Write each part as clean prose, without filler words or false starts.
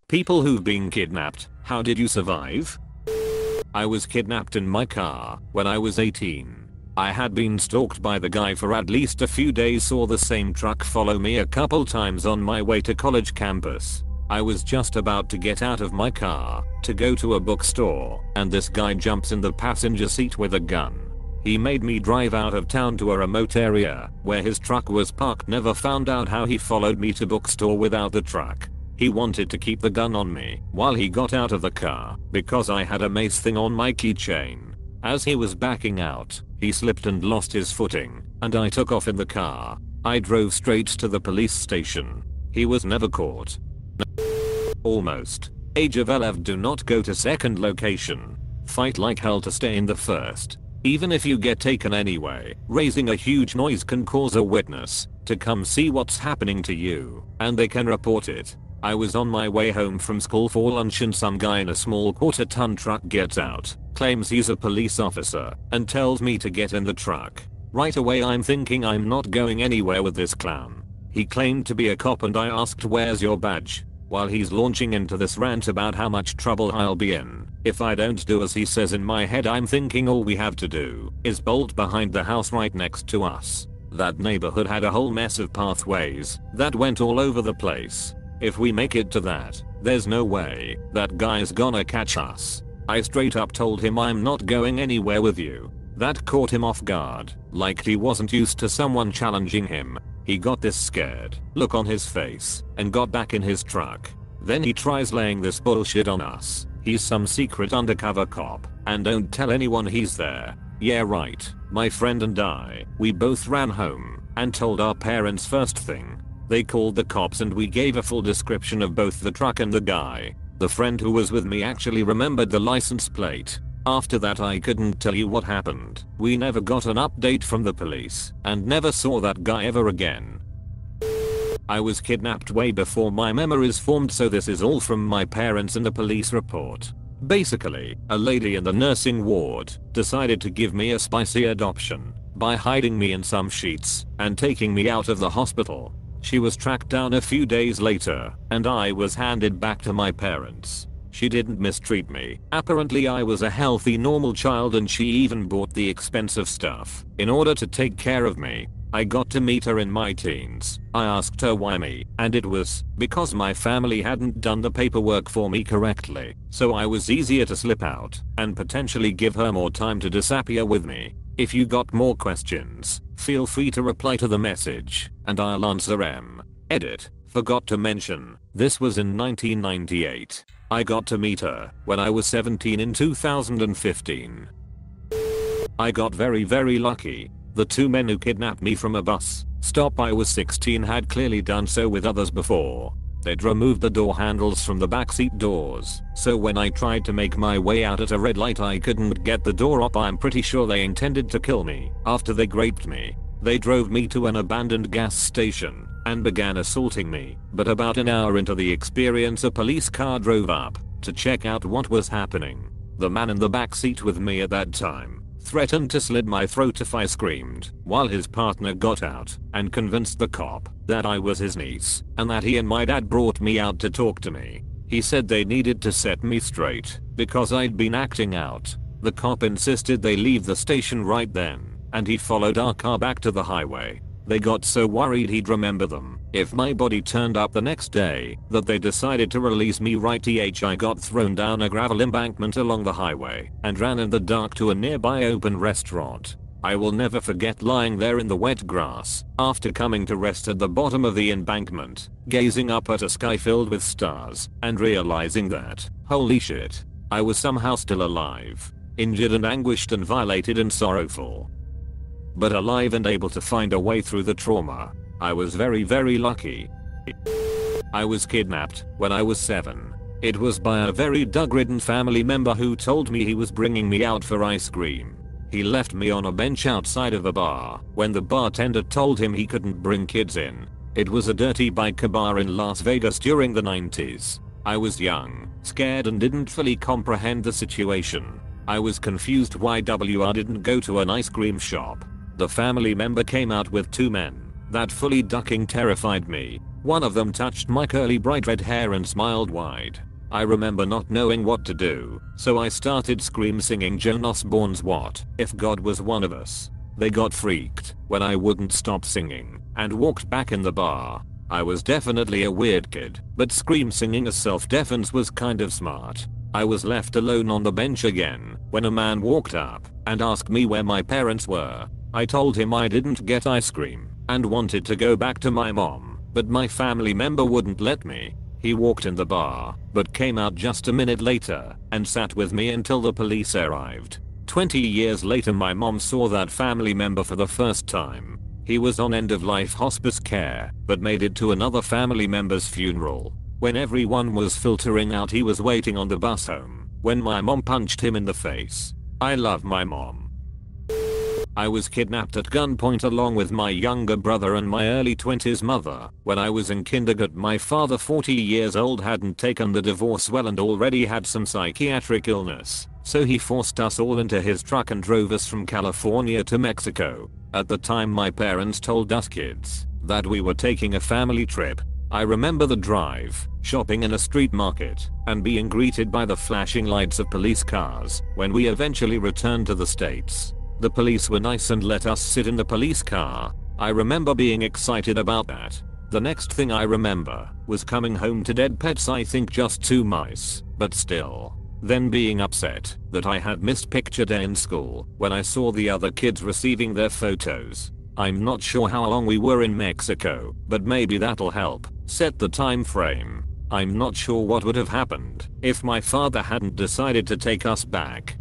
People who've been kidnapped, how did you survive? I was kidnapped in my car when I was 18. I had been stalked by the guy for at least a few days, saw the same truck follow me a couple times on my way to college campus. I was just about to get out of my car to go to a bookstore, and this guy jumps in the passenger seat with a gun. He made me drive out of town to a remote area where his truck was parked. Never found out how he followed me to bookstore without the truck. He wanted to keep the gun on me while he got out of the car because I had a mace thing on my keychain. As he was backing out, he slipped and lost his footing, and I took off in the car. I drove straight to the police station. He was never caught. Almost. Age of 11. Do not go to second location. Fight like hell to stay in the first. Even if you get taken anyway, raising a huge noise can cause a witness to come see what's happening to you, and they can report it. I was on my way home from school for lunch and some guy in a small quarter-ton truck gets out, claims he's a police officer, and tells me to get in the truck. Right away I'm thinking I'm not going anywhere with this clown. He claimed to be a cop and I asked, "Where's your badge?" While he's launching into this rant about how much trouble I'll be in if I don't do as he says. In my head I'm thinking all we have to do is bolt behind the house right next to us. That neighborhood had a whole mess of pathways that went all over the place. If we make it to that, there's no way that guy's gonna catch us. I straight up told him I'm not going anywhere with you. That caught him off guard, like he wasn't used to someone challenging him. He got this scared look on his face and got back in his truck. Then he tries laying this bullshit on us. He's some secret undercover cop and don't tell anyone he's there. Yeah, right. My friend and I, we both ran home and told our parents first thing. They called the cops and we gave a full description of both the truck and the guy. The friend who was with me actually remembered the license plate. After that I couldn't tell you what happened. We never got an update from the police and never saw that guy ever again. I was kidnapped way before my memories formed, so this is all from my parents and a police report. Basically, a lady in the nursing ward decided to give me a spicy adoption by hiding me in some sheets and taking me out of the hospital. She was tracked down a few days later, and I was handed back to my parents. She didn't mistreat me. Apparently I was a healthy, normal child, and she even bought the expensive stuff in order to take care of me. I got to meet her in my teens. I asked her why me, and it was because my family hadn't done the paperwork for me correctly, so I was easier to slip out and potentially give her more time to disappear with me. If you got more questions, feel free to reply to the message, and I'll answer 'em. Edit. Forgot to mention, this was in 1998. I got to meet her when I was 17 in 2015. I got very lucky. The two men who kidnapped me from a bus stop I was 16 had clearly done so with others before. They'd removed the door handles from the backseat doors, so when I tried to make my way out at a red light I couldn't get the door up. I'm pretty sure they intended to kill me. After they raped me, they drove me to an abandoned gas station and began assaulting me. But about an hour into the experience a police car drove up to check out what was happening. The man in the backseat with me at that time threatened to slit my throat if I screamed, while his partner got out and convinced the cop that I was his niece and that he and my dad brought me out to talk to me. He said they needed to set me straight because I'd been acting out. The cop insisted they leave the station right then, and he followed our car back to the highway. They got so worried he'd remember them if my body turned up the next day that they decided to release me. Right. I got thrown down a gravel embankment along the highway and ran in the dark to a nearby open restaurant. I will never forget lying there in the wet grass after coming to rest at the bottom of the embankment, gazing up at a sky filled with stars and realizing that, holy shit, I was somehow still alive, injured and anguished and violated and sorrowful, but alive and able to find a way through the trauma. I was very lucky. I was kidnapped when I was 7. It was by a very drug-ridden family member who told me he was bringing me out for ice cream. He left me on a bench outside of a bar when the bartender told him he couldn't bring kids in. It was a dirty biker bar in Las Vegas during the 90s. I was young, scared and didn't fully comprehend the situation. I was confused why I didn't go to an ice cream shop. The family member came out with 2 men that fully ducking terrified me. One of them touched my curly bright red hair and smiled wide. I remember not knowing what to do, so I started scream singing Joan Osborne's What If God Was One of Us. They got freaked when I wouldn't stop singing and walked back in the bar. I was definitely a weird kid, but scream singing as self-defense was kind of smart. I was left alone on the bench again when a man walked up and asked me where my parents were. I told him I didn't get ice cream and wanted to go back to my mom, but my family member wouldn't let me. He walked in the bar, but came out just a minute later and sat with me until the police arrived. 20 years later my mom saw that family member for the first time. He was on end-of-life hospice care, but made it to another family member's funeral. When everyone was filtering out he was waiting on the bus home when my mom punched him in the face. I love my mom. I was kidnapped at gunpoint along with my younger brother and my early 20s mother. When I was in kindergarten my father 40 years old hadn't taken the divorce well and already had some psychiatric illness, so he forced us all into his truck and drove us from California to Mexico. At the time my parents told us kids that we were taking a family trip. I remember the drive, shopping in a street market, and being greeted by the flashing lights of police cars when we eventually returned to the States. The police were nice and let us sit in the police car. I remember being excited about that. The next thing I remember was coming home to dead pets, I think just 2 mice, but still. Then being upset that I had missed picture day in school when I saw the other kids receiving their photos. I'm not sure how long we were in Mexico, but maybe that'll help set the time frame. I'm not sure what would have happened if my father hadn't decided to take us back.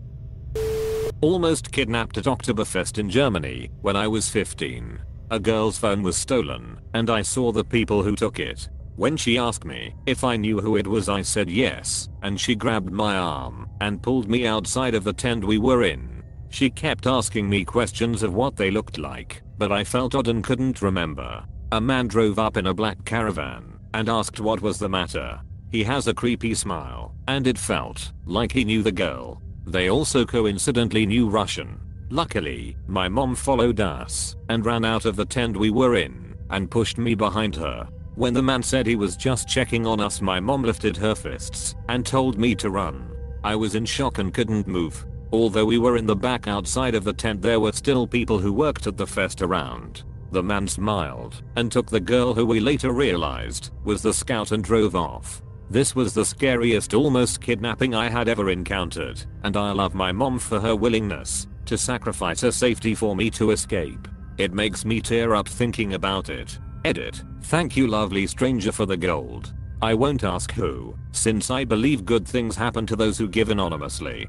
Almost kidnapped at Oktoberfest in Germany when I was 15. A girl's phone was stolen, and I saw the people who took it. When she asked me if I knew who it was I said yes, and she grabbed my arm and pulled me outside of the tent we were in. She kept asking me questions of what they looked like, but I felt odd and couldn't remember. A man drove up in a black caravan and asked what was the matter. He has a creepy smile, and it felt like he knew the girl. They also coincidentally knew Russian. Luckily, my mom followed us and ran out of the tent we were in and pushed me behind her. When the man said he was just checking on us my mom lifted her fists and told me to run. I was in shock and couldn't move. Although we were in the back outside of the tent there were still people who worked at the fest around. The man smiled and took the girl who we later realized was the scout and drove off. This was the scariest almost kidnapping I had ever encountered, and I love my mom for her willingness to sacrifice her safety for me to escape. It makes me tear up thinking about it. Edit. Thank you lovely stranger for the gold. I won't ask who, since I believe good things happen to those who give anonymously.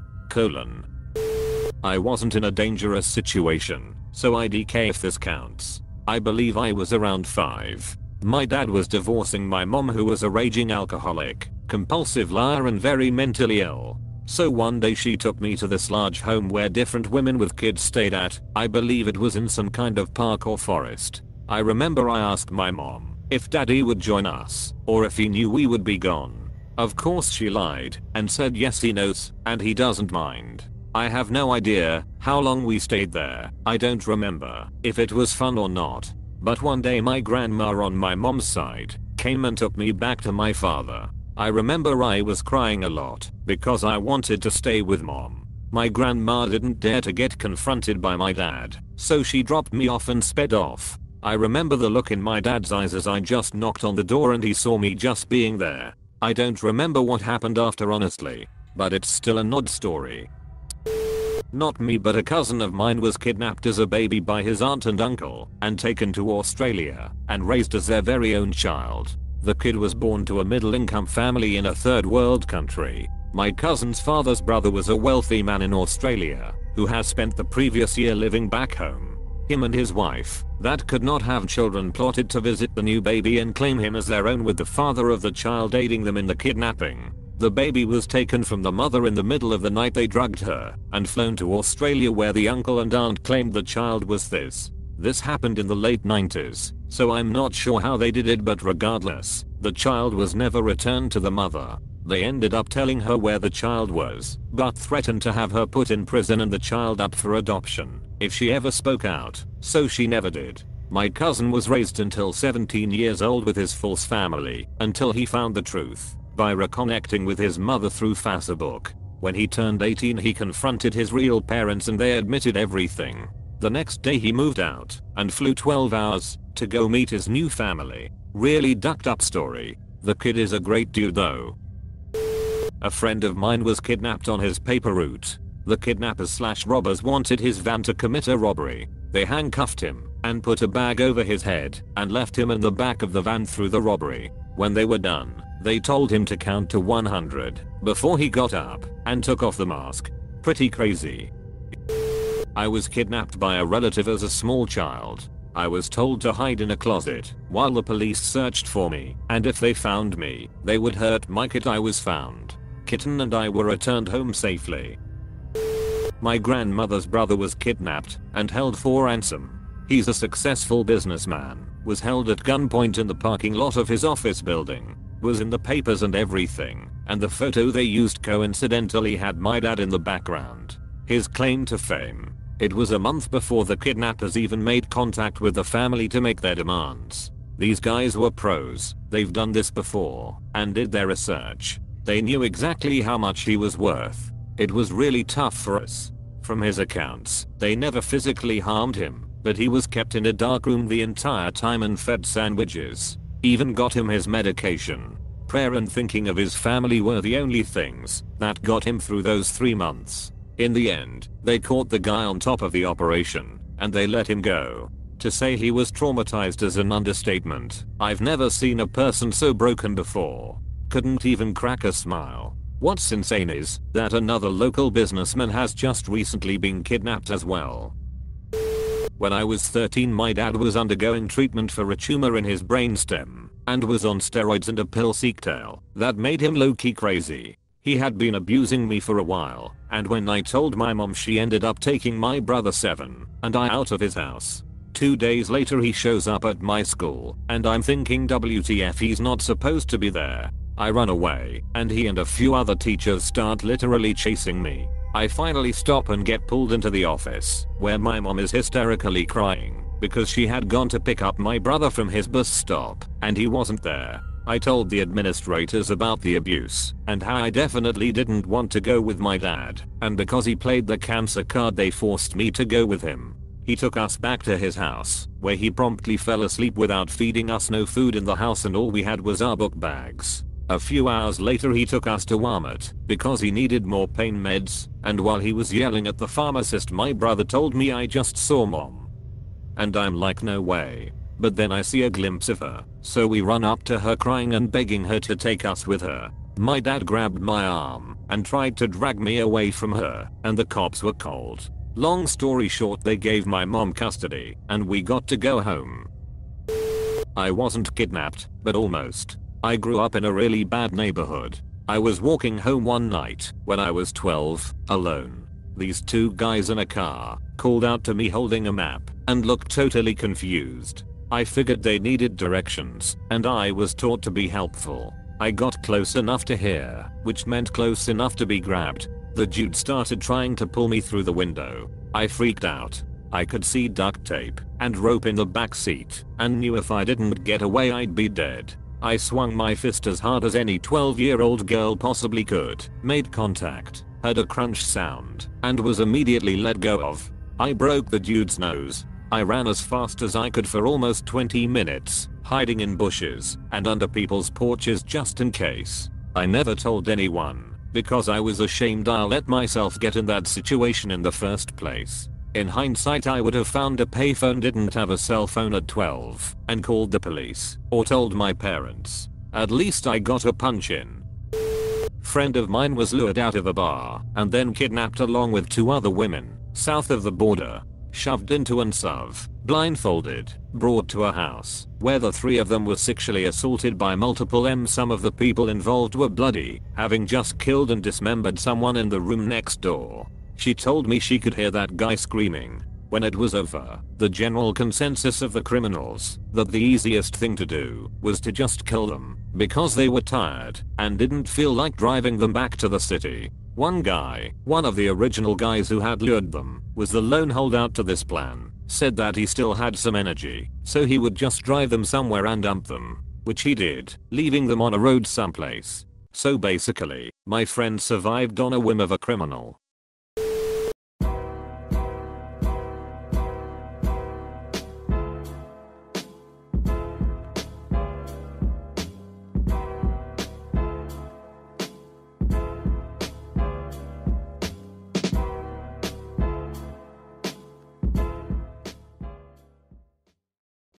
I wasn't in a dangerous situation, so IDK if this counts. I believe I was around 5. My dad was divorcing my mom who was a raging alcoholic, compulsive liar and very mentally ill. So one day she took me to this large home where different women with kids stayed at. I believe it was in some kind of park or forest. I remember I asked my mom if daddy would join us or if he knew we would be gone. Of course she lied and said yes he knows and he doesn't mind. I have no idea how long we stayed there. I don't remember if it was fun or not. But one day my grandma on my mom's side came and took me back to my father. I remember I was crying a lot because I wanted to stay with mom. My grandma didn't dare to get confronted by my dad, so she dropped me off and sped off. I remember the look in my dad's eyes as I just knocked on the door and he saw me just being there. I don't remember what happened after honestly, but it's still an odd story. Not me but a cousin of mine was kidnapped as a baby by his aunt and uncle and taken to Australia and raised as their very own child. The kid was born to a middle-income family in a third world country. My cousin's father's brother was a wealthy man in Australia who has spent the previous year living back home. Him and his wife, that could not have children, plotted to visit the new baby and claim him as their own, with the father of the child aiding them in the kidnapping. The baby was taken from the mother in the middle of the night. They drugged her and flown to Australia where the uncle and aunt claimed the child was this. This happened in the late 90s, so I'm not sure how they did it, but regardless, the child was never returned to the mother. They ended up telling her where the child was, but threatened to have her put in prison and the child up for adoption if she ever spoke out, so she never did. My cousin was raised until 17 years old with his false family until he found the truth by reconnecting with his mother through Facebook. When he turned 18 he confronted his real parents and they admitted everything. The next day he moved out and flew 12 hours to go meet his new family. Really ducked up story. The kid is a great dude though. A friend of mine was kidnapped on his paper route. The kidnappers/robbers wanted his van to commit a robbery. They handcuffed him and put a bag over his head and left him in the back of the van through the robbery. When they were done, they told him to count to 100 before he got up and took off the mask. Pretty crazy. I was kidnapped by a relative as a small child. I was told to hide in a closet while the police searched for me, and if they found me, they would hurt my kit. I was found. Kitten and I were returned home safely. My grandmother's brother was kidnapped and held for ransom. He's a successful businessman, was held at gunpoint in the parking lot of his office building, was in the papers and everything, and the photo they used coincidentally had my dad in the background. His claim to fame. It was a month before the kidnappers even made contact with the family to make their demands. These guys were pros, they've done this before, and did their research. They knew exactly how much he was worth. It was really tough for us. From his accounts, they never physically harmed him, but he was kept in a dark room the entire time and fed sandwiches. Even got him his medication. Prayer and thinking of his family were the only things that got him through those 3 months. In the end, they caught the guy on top of the operation, and they let him go. To say he was traumatized is an understatement. I've never seen a person so broken before. Couldn't even crack a smile. What's insane is that another local businessman has just recently been kidnapped as well. When I was 13 my dad was undergoing treatment for a tumor in his brainstem and was on steroids and a pill cocktail that made him low-key crazy. He had been abusing me for a while, and when I told my mom she ended up taking my brother 7 and I out of his house. 2 days later he shows up at my school and I'm thinking WTF, he's not supposed to be there. I run away and he and a few other teachers start literally chasing me. I finally stop and get pulled into the office where my mom is hysterically crying because she had gone to pick up my brother from his bus stop and he wasn't there. I told the administrators about the abuse and how I definitely didn't want to go with my dad, and because he played the cancer card they forced me to go with him. He took us back to his house where he promptly fell asleep without feeding us. No food in the house and all we had was our book bags. A few hours later he took us to Walmart because he needed more pain meds, and while he was yelling at the pharmacist my brother told me I just saw mom. And I'm like, no way. But then I see a glimpse of her, so we run up to her crying and begging her to take us with her. My dad grabbed my arm and tried to drag me away from her, and the cops were cold. Long story short, they gave my mom custody and we got to go home. I wasn't kidnapped, but almost. I grew up in a really bad neighborhood. I was walking home one night when I was 12, alone. These 2 guys in a car called out to me holding a map and looked totally confused. I figured they needed directions and I was taught to be helpful. I got close enough to hear, which meant close enough to be grabbed. The dude started trying to pull me through the window. I freaked out. I could see duct tape and rope in the back seat and knew if I didn't get away I'd be dead. I swung my fist as hard as any 12-year-old girl possibly could, made contact, heard a crunch sound, and was immediately let go of. I broke the dude's nose. I ran as fast as I could for almost 20 minutes, hiding in bushes and under people's porches just in case. I never told anyone, because I was ashamed I'll let myself get in that situation in the first place. In hindsight I would have found a payphone, didn't have a cell phone at 12, and called the police, or told my parents. At least I got a punch in. Friend of mine was lured out of a bar and then kidnapped along with 2 other women, south of the border. Shoved into an SUV, blindfolded, brought to a house, where the 3 of them were sexually assaulted by multiple men. Some of the people involved were bloody, having just killed and dismembered someone in the room next door. She told me she could hear that guy screaming. When it was over, the general consensus of the criminals that the easiest thing to do was to just kill them, because they were tired and didn't feel like driving them back to the city. One guy, one of the original guys who had lured them, was the lone holdout to this plan, said that he still had some energy, so he would just drive them somewhere and dump them, which he did, leaving them on a road someplace. So basically, my friend survived on a whim of a criminal.